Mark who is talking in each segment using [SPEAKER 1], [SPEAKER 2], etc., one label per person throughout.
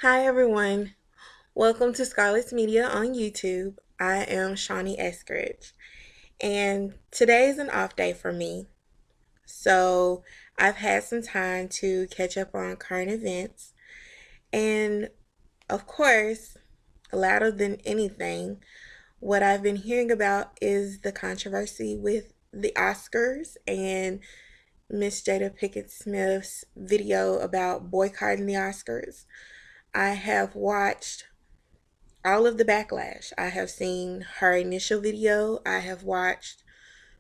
[SPEAKER 1] Hi everyone, welcome to Scarlett's Media on YouTube. I am Shawnee Eskridge, and today is an off day for me, so I've had some time to catch up on current events, and of course, louder than anything, what I've been hearing about is the controversy with the Oscars and Miss Jada Pinkett Smith's video about boycotting the Oscars. I have watched all of the backlash. I have seen her initial video. I have watched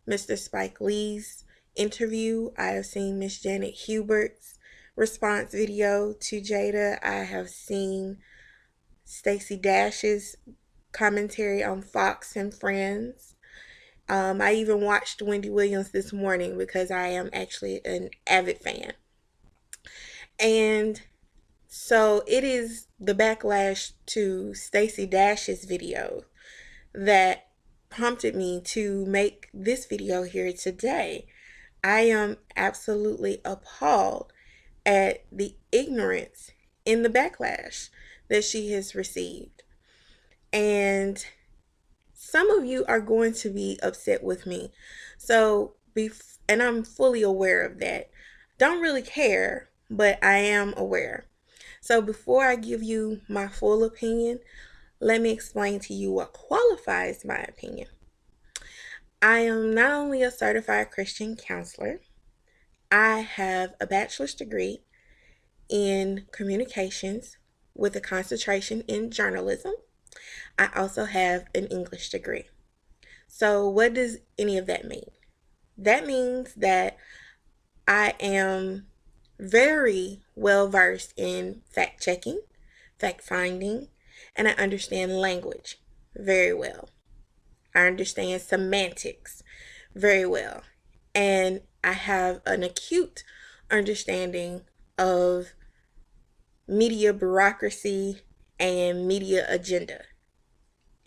[SPEAKER 1] Mr. Spike Lee's interview. I have seen Miss Janet Hubert's response video to Jada. I have seen Stacey Dash's commentary on Fox and Friends. I even watched Wendy Williams this morning because I am actually an avid fan. And so it is the backlash to Stacey Dash's video that prompted me to make this video here today. I am absolutely appalled at the ignorance in the backlash that she has received. And some of you are going to be upset with me. And I'm fully aware of that. Don't really care, but I am aware. So before I give you my full opinion, let me explain to you what qualifies my opinion. I am not only a certified Christian counselor, I have a bachelor's degree in communications with a concentration in journalism. I also have an English degree. So what does any of that mean? That means that I am very well versed in fact checking, fact finding, and I understand language very well. I understand semantics very well. And I have an acute understanding of media bureaucracy and media agenda.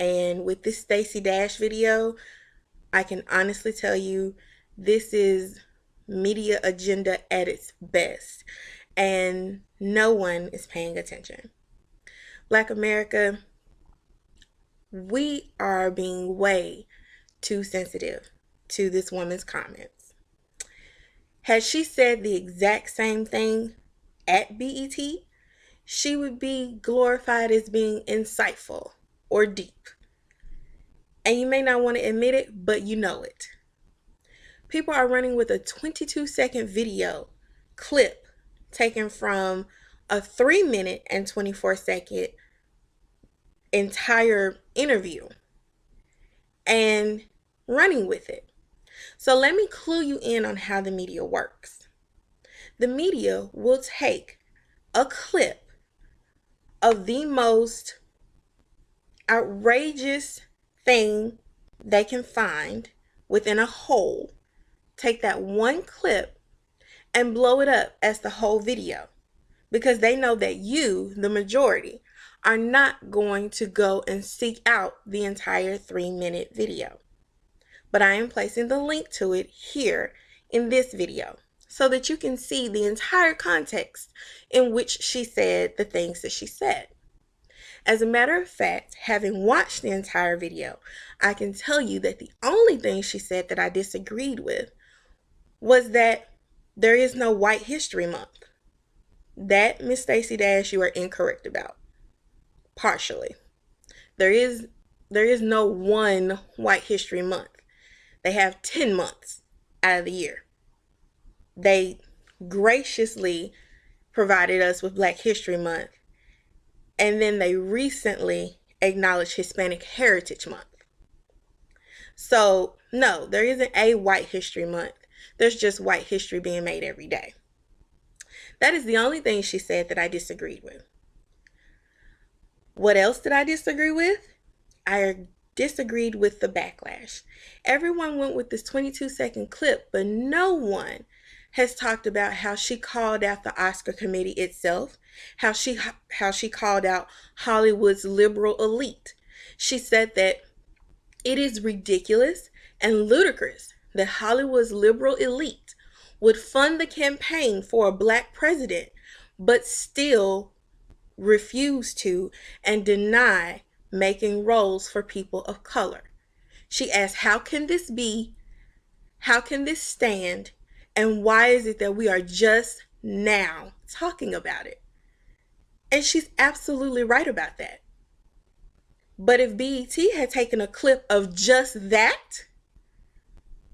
[SPEAKER 1] And with this Stacey Dash video, I can honestly tell you this is media agenda at its best. And no one is paying attention. Black America, we are being way too sensitive to this woman's comments. Had she said the exact same thing at BET, she would be glorified as being insightful or deep. And you may not want to admit it, but you know it. People are running with a 22-second video clip taken from a 3-minute and 24-second entire interview and running with it. So let me clue you in on how the media works. The media will take a clip of the most outrageous thing they can find within a whole, take that one clip and blow it up as the whole video, because they know that you, the majority, are not going to go and seek out the entire 3-minute video. But I am placing the link to it here in this video so that you can see the entire context in which she said the things that she said. As a matter of fact, having watched the entire video, I can tell you that the only thing she said that I disagreed with was that there is no White History Month. That, Miss Stacey Dash, you are incorrect about. Partially. There is no one White History Month. They have 10 months out of the year. They graciously provided us with Black History Month, and then they recently acknowledged Hispanic Heritage Month. So, no, there isn't a White History Month. There's just white history being made every day. That is the only thing she said that I disagreed with. What else did I disagree with? I disagreed with the backlash. Everyone went with this 22-second clip, but no one has talked about how she called out the Oscar committee itself, how she called out Hollywood's liberal elite. She said that it is ridiculous and ludicrous that Hollywood's liberal elite would fund the campaign for a Black president, but still refuse to and deny making roles for people of color. She asked, how can this be? How can this stand? And why is it that we are just now talking about it? And she's absolutely right about that. But if BET had taken a clip of just that,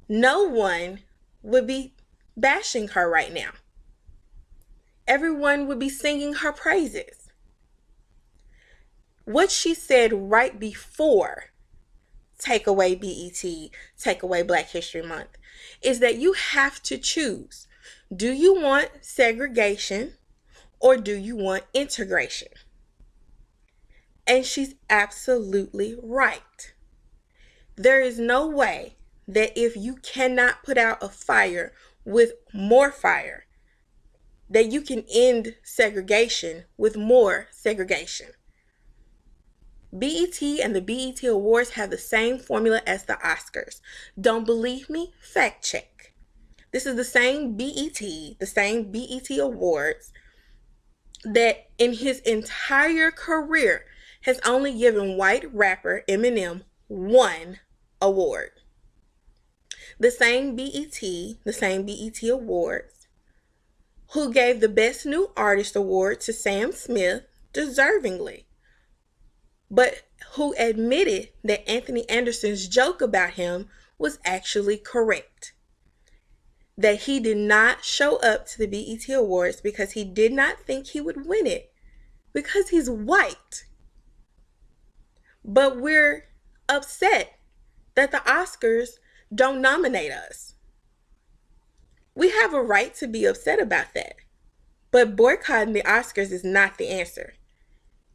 [SPEAKER 1] no one would be bashing her right now. Everyone would be singing her praises. What she said right before take away BET, take away Black History Month, is that you have to choose. Do you want segregation or do you want integration? And she's absolutely right. There is no way that if you cannot put out a fire with more fire, that you can end segregation with more segregation. BET and the BET Awards have the same formula as the Oscars. Don't believe me? Fact check. This is the same BET Awards that in his entire career has only given white rapper Eminem one award. The same BET Awards, who gave the Best New Artist Award to Sam Smith deservingly, but who admitted that Anthony Anderson's joke about him was actually correct. That he did not show up to the BET Awards because he did not think he would win it because he's white. But we're upset that the Oscars don't nominate us. We have a right to be upset about that. But boycotting the Oscars is not the answer.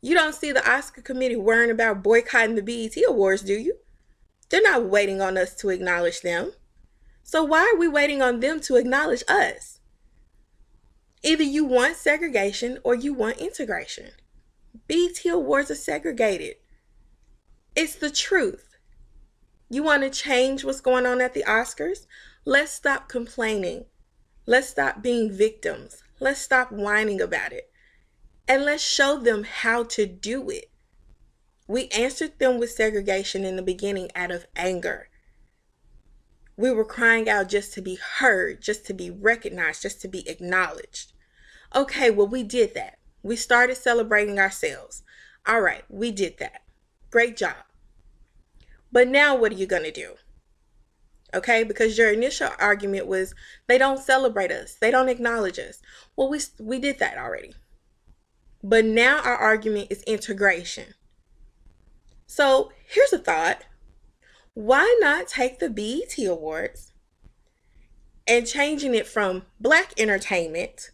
[SPEAKER 1] You don't see the Oscar committee worrying about boycotting the BET Awards, do you? They're not waiting on us to acknowledge them. So why are we waiting on them to acknowledge us? Either you want segregation or you want integration. BET Awards are segregated. It's the truth. You want to change what's going on at the Oscars? Let's stop complaining. Let's stop being victims. Let's stop whining about it. And let's show them how to do it. We answered them with segregation in the beginning out of anger. We were crying out just to be heard, just to be recognized, just to be acknowledged. Okay, well, we did that. We started celebrating ourselves. All right, we did that. Great job. But now what are you going to do? Okay, because your initial argument was they don't celebrate us. They don't acknowledge us. Well, we did that already. But now our argument is integration. So here's a thought. Why not take the BET Awards and changing it from Black entertainment,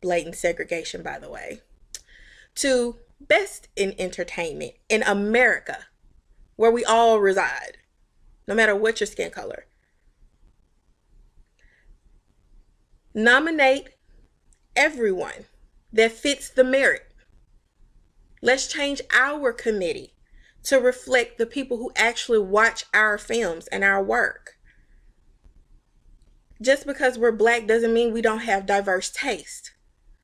[SPEAKER 1] blatant segregation by the way, to Best in Entertainment in America, where we all reside, no matter what your skin color. Nominate everyone that fits the merit. Let's change our committee to reflect the people who actually watch our films and our work. Just because we're Black doesn't mean we don't have diverse taste.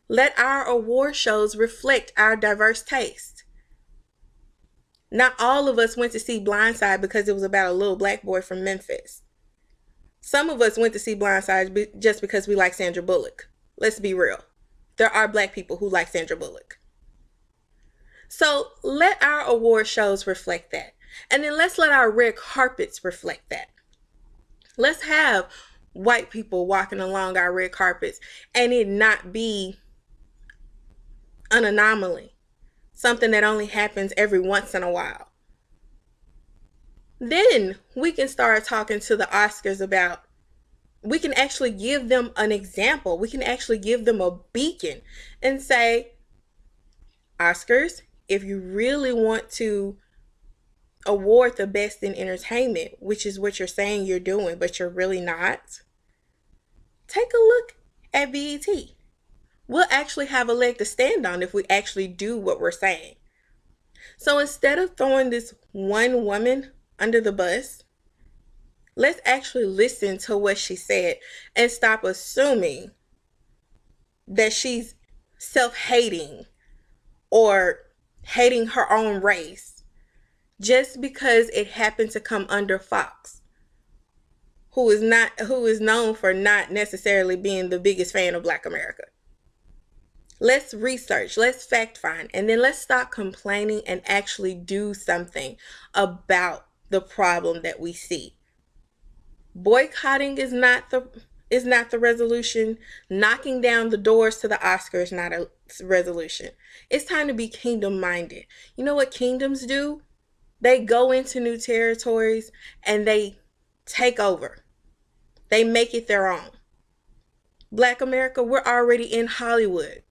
[SPEAKER 1] Let our award shows reflect our diverse taste. Not all of us went to see Blindside because it was about a little Black boy from Memphis. Some of us went to see Blindside just because we like Sandra Bullock. Let's be real. There are Black people who like Sandra Bullock. So let our award shows reflect that. And then let's let our red carpets reflect that. Let's have white people walking along our red carpets and it not be an anomaly. Something that only happens every once in a while. Then we can start talking to the Oscars about, we can actually give them an example. We can actually give them a beacon and say, Oscars, if you really want to award the best in entertainment, which is what you're saying you're doing, but you're really not, take a look at BET. We'll actually have a leg to stand on if we actually do what we're saying. So instead of throwing this one woman under the bus, let's actually listen to what she said and stop assuming that she's self-hating or hating her own race just because it happened to come under Fox, who is known for not necessarily being the biggest fan of Black America. Let's research, let's fact find, and then let's stop complaining and actually do something about the problem that we see. Boycotting is not the resolution. Knocking down the doors to the Oscars is not a resolution. It's time to be kingdom minded. You know what kingdoms do? They go into new territories and they take over. They make it their own. Black America, we're already in Hollywood.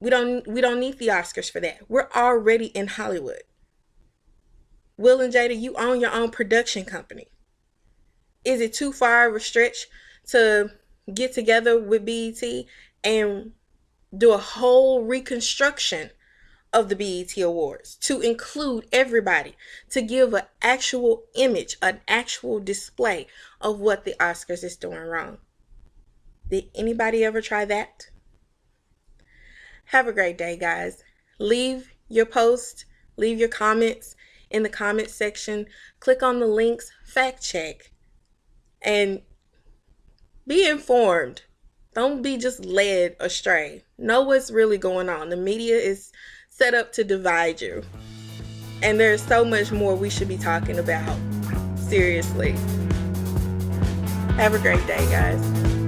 [SPEAKER 1] We don't need the Oscars for that. We're already in Hollywood. Will and Jada, you own your own production company. Is it too far of a stretch to get together with BET and do a whole reconstruction of the BET Awards to include everybody, to give an actual image, an actual display of what the Oscars is doing wrong? Did anybody ever try that? Have a great day, guys. Leave your post, leave your comments in the comment section. Click on the links, fact check, and be informed. Don't be just led astray. Know what's really going on. The media is set up to divide you. And there's so much more we should be talking about. Seriously. Have a great day, guys.